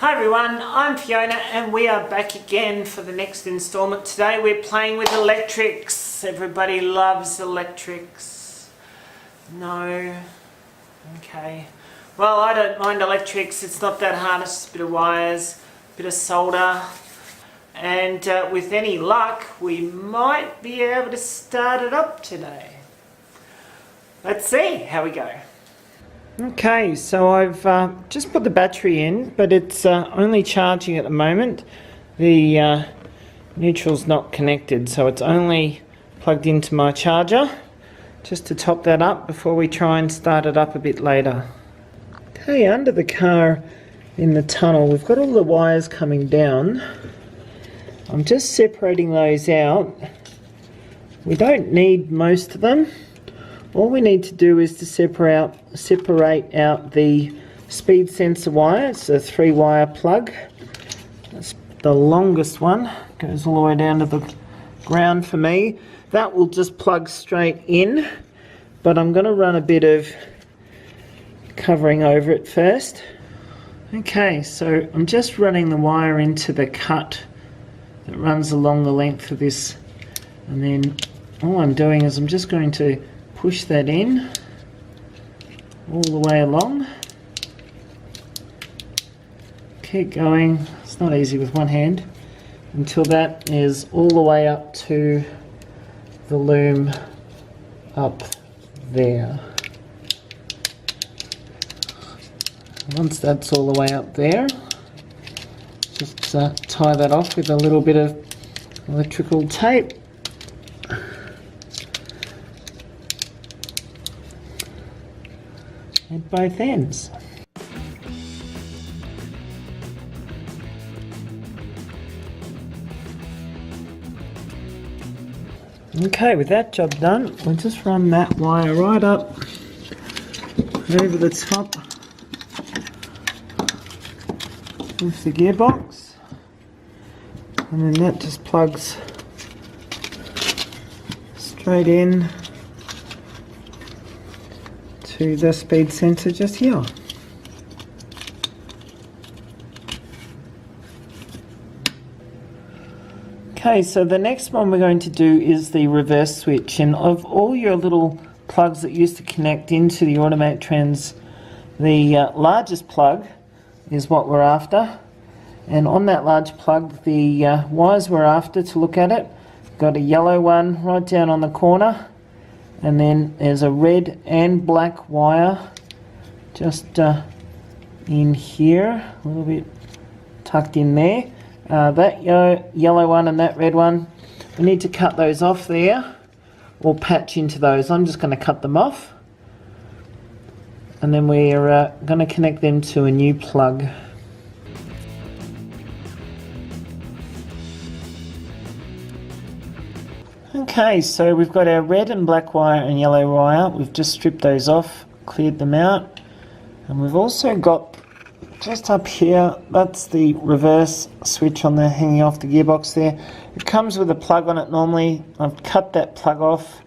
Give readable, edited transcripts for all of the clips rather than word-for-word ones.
Hi everyone, I'm Fiona and we are back again for the next installment. Today we're playing with electrics. Everybody loves electrics. No? Okay. Well, I don't mind electrics. It's not that hard. It's just a bit of wires, a bit of solder. And with any luck, we might be able to start it up today. Let's see how we go. Okay, so I've just put the battery in, but it's only charging at the moment. The neutral's not connected, so it's only plugged into my charger. Just to top that up before we try and start it up a bit later. Okay, under the car in the tunnel, we've got all the wires coming down. I'm just separating those out. We don't need most of them. All we need to do is to separate out the speed sensor wire. It's a 3-wire plug. That's the longest one. Goes all the way down to the ground for me. That will just plug straight in, but I'm going to run a bit of covering over it first. Okay, so I'm just running the wire into the cut that runs along the length of this, and then all I'm doing is I'm just going to push that in all the way along. Keep going, it's not easy with one hand, until that is all the way up to the loom up there. Once that's all the way up there, just tie that off with a little bit of electrical tape. At both ends. Okay, with that job done, we'll just run that wire right up over the top of the gearbox, and then that just plugs straight in to the speed sensor just here. Okay, so the next one we're going to do is the reverse switch, and of all your little plugs that used to connect into the automatic trans, the largest plug is what we're after, and on that large plug the wires we're after, to look at it, got a yellow one right down on the corner, and then there's a red and black wire just in here, a little bit tucked in there. That yellow one and that red one, we need to cut those off there or patch into those. I'm just going to cut them off, and then we're going to connect them to a new plug. Okay, so we've got our red and black wire and yellow wire. We've just stripped those off, cleared them out, and we've also got just up here, that's the reverse switch on the hanging off the gearbox there. It comes with a plug on it normally. I've cut that plug off.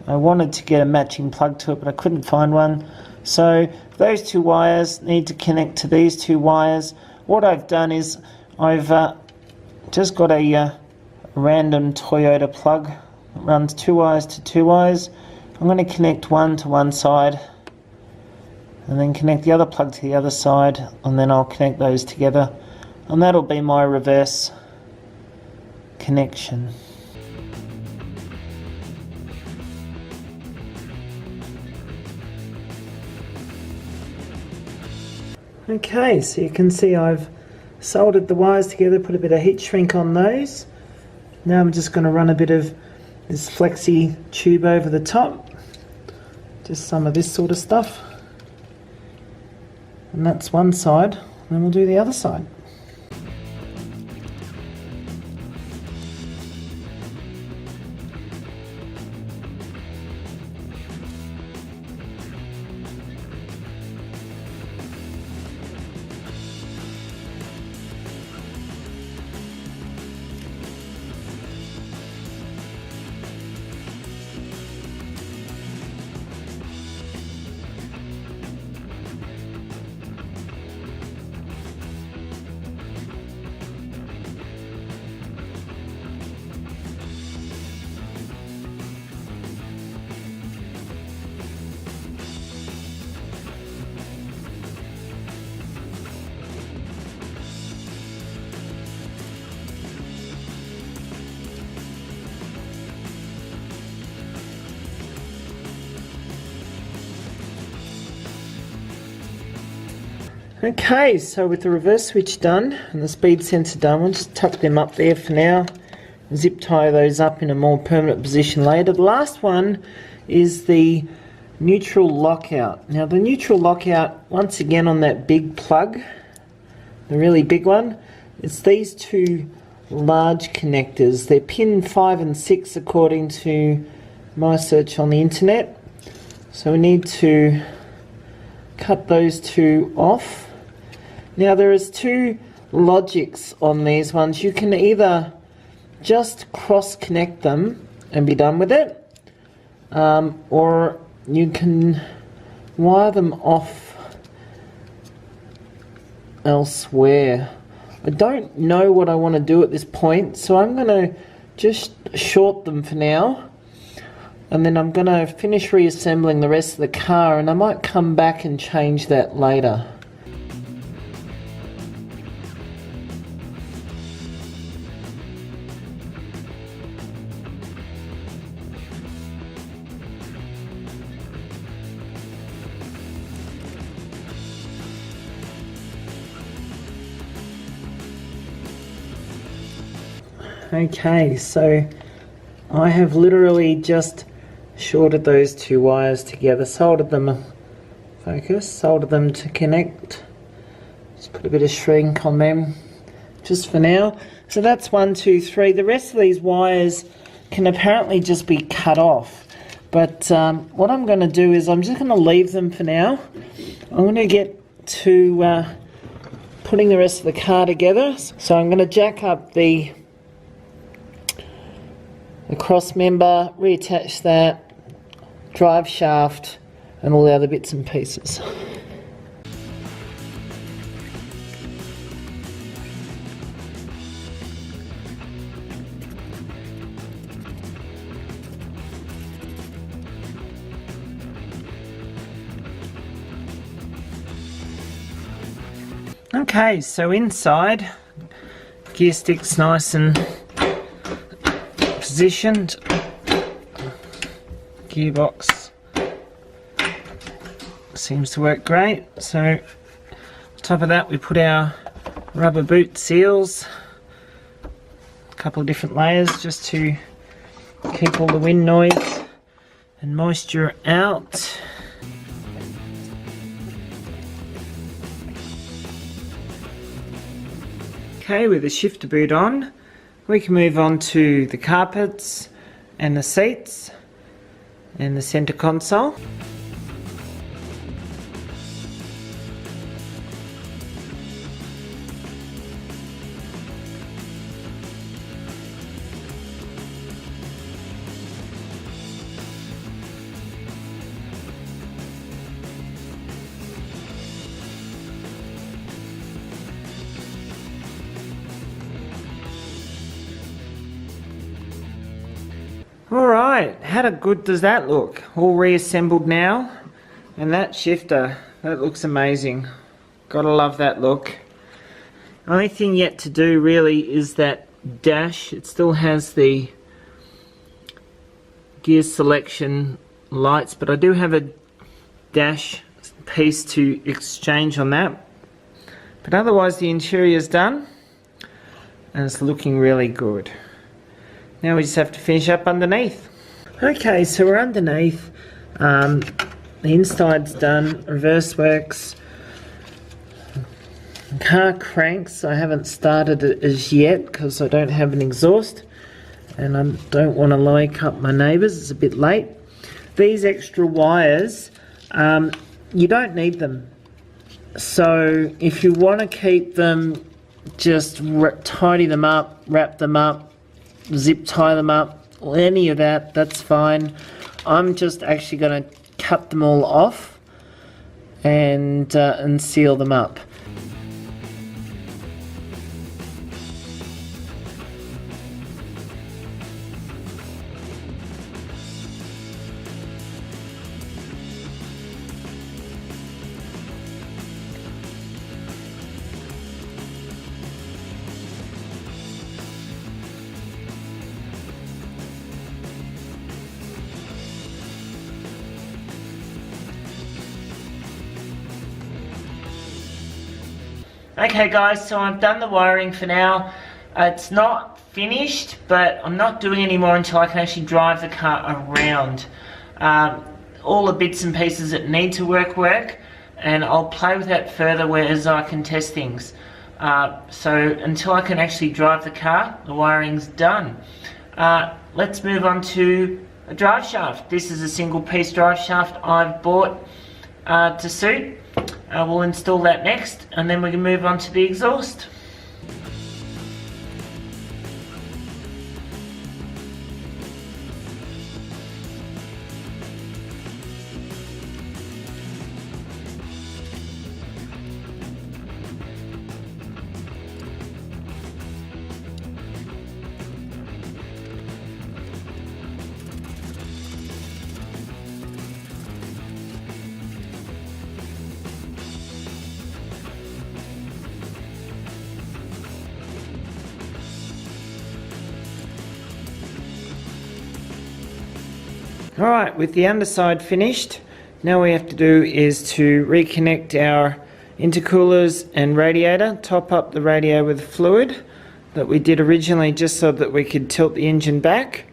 I wanted to get a matching plug to it, but I couldn't find one. So those two wires need to connect to these two wires. What I've done is I've just got a random Toyota plug that runs 2 wires to 2 wires. I'm going to connect one to one side and then connect the other plug to the other side, and then I'll connect those together, and that'll be my reverse connection. Okay, so you can see I've soldered the wires together, put a bit of heat shrink on those. Now I'm just going to run a bit of this flexi tube over the top, just some of this sort of stuff, and that's one side, then we'll do the other side. Okay, so with the reverse switch done and the speed sensor done, we'll just tuck them up there for now. Zip tie those up in a more permanent position later. The last one is the neutral lockout. Now the neutral lockout, once again on that big plug, the really big one, it's these two large connectors. They're pin 5 and 6 according to my search on the internet. So we need to cut those two off. Now there is two logics on these ones. You can either just cross connect them and be done with it, or you can wire them off elsewhere. I don't know what I want to do at this point, so I'm going to just short them for now, and then I'm going to finish reassembling the rest of the car, and I might come back and change that later. Okay, so I have literally just shorted those two wires together, soldered them, soldered them to connect. Just put a bit of shrink on them just for now. So that's 1, 2, 3. The rest of these wires can apparently just be cut off. But what I'm going to do is I'm just going to leave them for now. I'm going to get to putting the rest of the car together. So I'm going to jack up the cross member, reattach that, drive shaft and all the other bits and pieces. Okay, so inside, gear stick's nice and positioned, gearbox seems to work great. So on top of that we put our rubber boot seals, a couple of different layers just to keep all the wind noise and moisture out. Okay, with the shifter boot on, we can move on to the carpets and the seats and the centre console. Alright, how good does that look? All reassembled now. And that shifter, that looks amazing. Gotta love that look. Only thing yet to do really is that dash. It still has the gear selection lights, but I do have a dash piece to exchange on that. But otherwise the interior's done and it's looking really good. Now we just have to finish up underneath. Okay, so we're underneath. The inside's done, reverse works. Car cranks, I haven't started it as yet because I don't have an exhaust and I don't want to wake up my neighbours, it's a bit late. These extra wires, you don't need them. So if you want to keep them, just tidy them up, wrap them up, zip tie them up, or any of that, that's fine. I'm just actually going to cut them all off and seal them up. Okay guys, so I've done the wiring for now. It's not finished, but I'm not doing any more until I can actually drive the car around. All the bits and pieces that need to work, and I'll play with that further as I can test things. So until I can actually drive the car, the wiring's done. Let's move on to a drive shaft. This is a single piece drive shaft I've bought to suit. We'll install that next, and then we can move on to the exhaust. Alright, with the underside finished, now we have to do is to reconnect our intercoolers and radiator, top up the radiator with fluid that we did originally just so that we could tilt the engine back.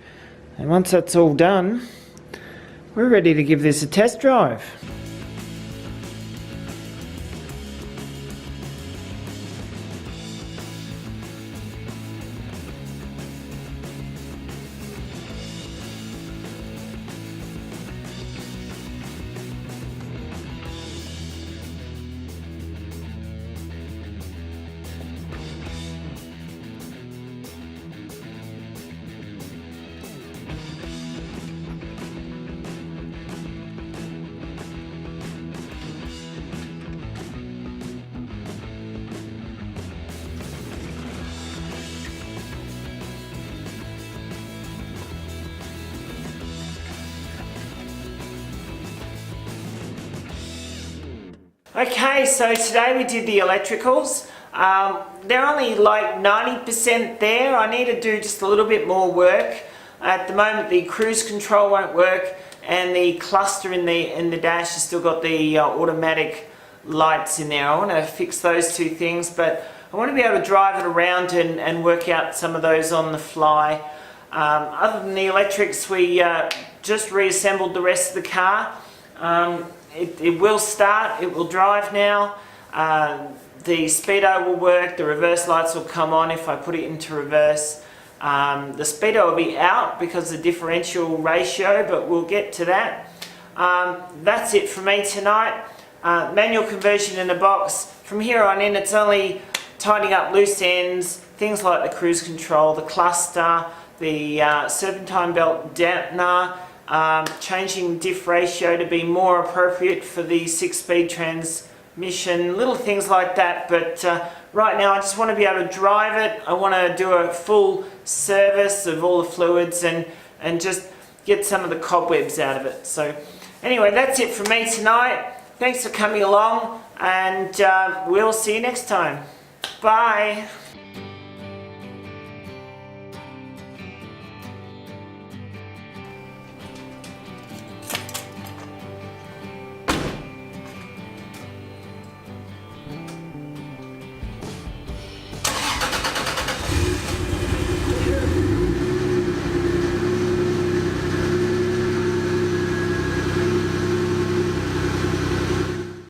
And once that's all done, we're ready to give this a test drive. Okay, so today we did the electricals. They're only like 90% there. I need to do just a little bit more work. At the moment the cruise control won't work, and the cluster in the dash has still got the automatic lights in there. I want to fix those two things, but I want to be able to drive it around and work out some of those on the fly. Other than the electrics, we just reassembled the rest of the car. It will start, it will drive now. The speedo will work, the reverse lights will come on if I put it into reverse. The speedo will be out because of the differential ratio, but we'll get to that. That's it for me tonight. Manual conversion in a box. From here on in, it's only tidying up loose ends, things like the cruise control, the cluster, the serpentine belt dampener, changing diff ratio to be more appropriate for the 6-speed transmission, little things like that. But right now I just want to be able to drive it. I want to do a full service of all the fluids and just get some of the cobwebs out of it. So anyway, that's it from me tonight. Thanks for coming along, and we'll see you next time. Bye.